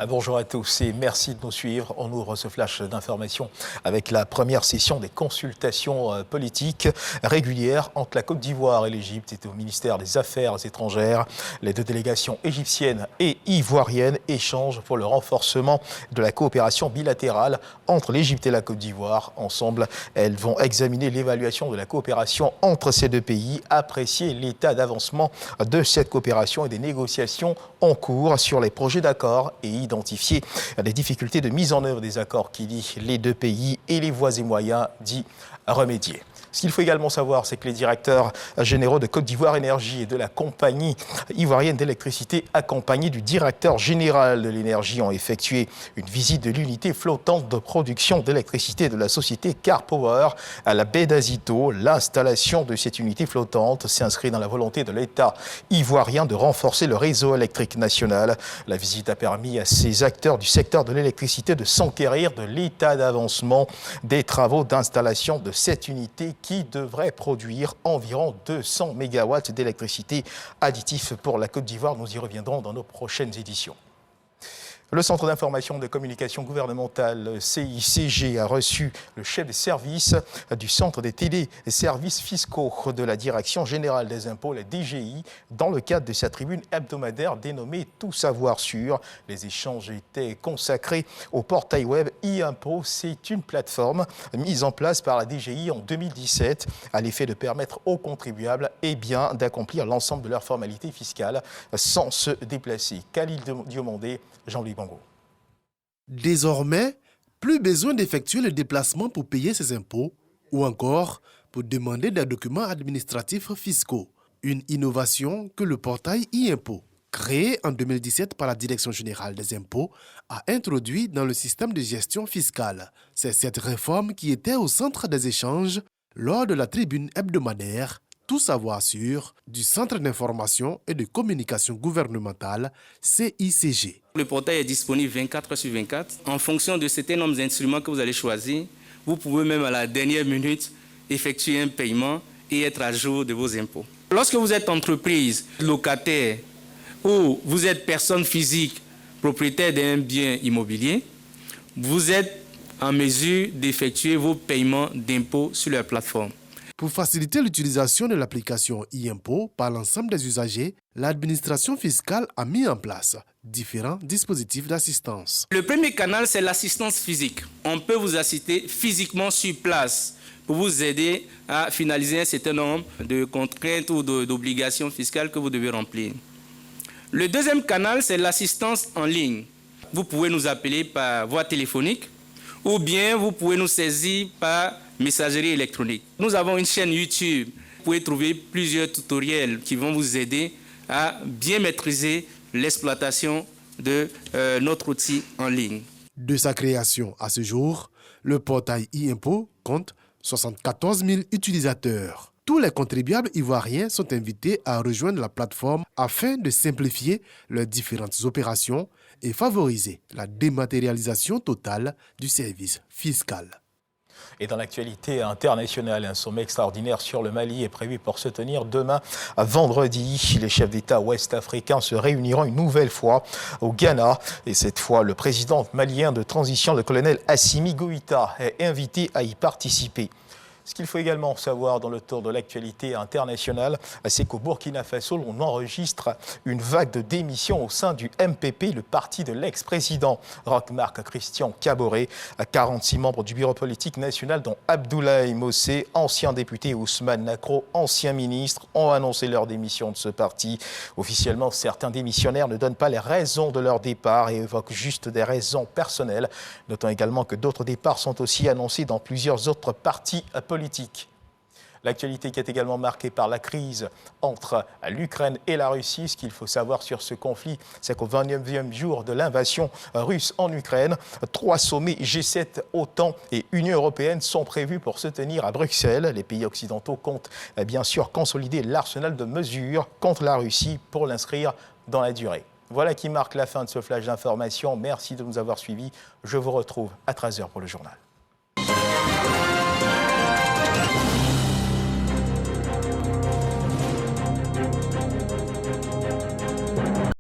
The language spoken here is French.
Bonjour à tous et merci de nous suivre. On ouvre ce flash d'information avec la première session des consultations politiques régulières entre la Côte d'Ivoire et l'Égypte. C'était au ministère des Affaires étrangères. Les deux délégations égyptiennes et ivoiriennes échangent pour le renforcement de la coopération bilatérale entre l'Égypte et la Côte d'Ivoire. Ensemble, elles vont examiner l'évaluation de la coopération entre ces deux pays, apprécier l'état d'avancement de cette coopération et des négociations en cours sur les projets d'accord et identifier les difficultés de mise en œuvre des accords qui lient les deux pays et les voies et moyens d'y remédier. Ce qu'il faut également savoir, c'est que les directeurs généraux de Côte d'Ivoire Énergie et de la compagnie ivoirienne d'électricité, accompagnés du directeur général de l'énergie, ont effectué une visite de l'unité flottante de production d'électricité de la société Car Power à la baie d'Azito. L'installation de cette unité flottante s'inscrit dans la volonté de l'État ivoirien de renforcer le réseau électrique national. La visite a permis à ces acteurs du secteur de l'électricité de s'enquérir de l'état d'avancement des travaux d'installation de cette unité qui devrait produire environ 200 MW d'électricité additif pour la Côte d'Ivoire. Nous y reviendrons dans nos prochaines éditions. Le Centre d'information de communication gouvernementale, CICG, a reçu le chef des services du Centre des téléservices fiscaux de la Direction générale des impôts, la DGI, dans le cadre de sa tribune hebdomadaire dénommée Tout savoir sur. Les échanges étaient consacrés au portail web e-impôt. C'est une plateforme mise en place par la DGI en 2017 à l'effet de permettre aux contribuables d'accomplir l'ensemble de leurs formalités fiscales sans se déplacer. Khalil Diomandé, Jean-Louis Bongo. Désormais, plus besoin d'effectuer le déplacement pour payer ses impôts ou encore pour demander des documents administratifs fiscaux. Une innovation que le portail e-impôt, créé en 2017 par la Direction générale des impôts, a introduit dans le système de gestion fiscale. C'est cette réforme qui était au centre des échanges lors de la tribune hebdomadaire Tout savoir sur du Centre d'information et de communication gouvernementale CICG. Le portail est disponible 24 sur 24. En fonction de certains nombres d'instruments que vous allez choisir, vous pouvez même à la dernière minute effectuer un paiement et être à jour de vos impôts. Lorsque vous êtes entreprise, locataire ou vous êtes personne physique, propriétaire d'un bien immobilier, vous êtes en mesure d'effectuer vos paiements d'impôts sur la plateforme. Pour faciliter l'utilisation de l'application e-impôt par l'ensemble des usagers, l'administration fiscale a mis en place différents dispositifs d'assistance. Le premier canal, c'est l'assistance physique. On peut vous assister physiquement sur place pour vous aider à finaliser un certain nombre de contraintes ou d'obligations fiscales que vous devez remplir. Le deuxième canal, c'est l'assistance en ligne. Vous pouvez nous appeler par voie téléphonique ou bien vous pouvez nous saisir par messagerie électronique. Nous avons une chaîne YouTube. Vous pouvez trouver plusieurs tutoriels qui vont vous aider à bien maîtriser l'exploitation de notre outil en ligne. De sa création à ce jour, le portail e-impôt compte 74 000 utilisateurs. Tous les contribuables ivoiriens sont invités à rejoindre la plateforme afin de simplifier leurs différentes opérations et favoriser la dématérialisation totale du service fiscal. Et dans l'actualité internationale, un sommet extraordinaire sur le Mali est prévu pour se tenir demain, vendredi. Les chefs d'État ouest-africains se réuniront une nouvelle fois au Ghana. Et cette fois, le président malien de transition, le colonel Assimi Goïta, est invité à y participer. Ce qu'il faut également savoir dans le tour de l'actualité internationale, c'est qu'au Burkina Faso, on enregistre une vague de démissions au sein du MPP, le parti de l'ex-président Roch-Marc Christian Kaboré. 46 membres du bureau politique national, dont Abdoulaye Mossé, ancien député, et Ousmane Nakro, ancien ministre, ont annoncé leur démission de ce parti. Officiellement, certains démissionnaires ne donnent pas les raisons de leur départ et évoquent juste des raisons personnelles. Notons également que d'autres départs sont aussi annoncés dans plusieurs autres partis politique. L'actualité qui est également marquée par la crise entre l'Ukraine et la Russie. Ce qu'il faut savoir sur ce conflit, c'est qu'au 29e jour de l'invasion russe en Ukraine, 3 sommets G7, OTAN et Union européenne sont prévus pour se tenir à Bruxelles. Les pays occidentaux comptent bien sûr consolider l'arsenal de mesures contre la Russie pour l'inscrire dans la durée. Voilà qui marque la fin de ce flash d'information. Merci de nous avoir suivis. Je vous retrouve à 13h pour le journal.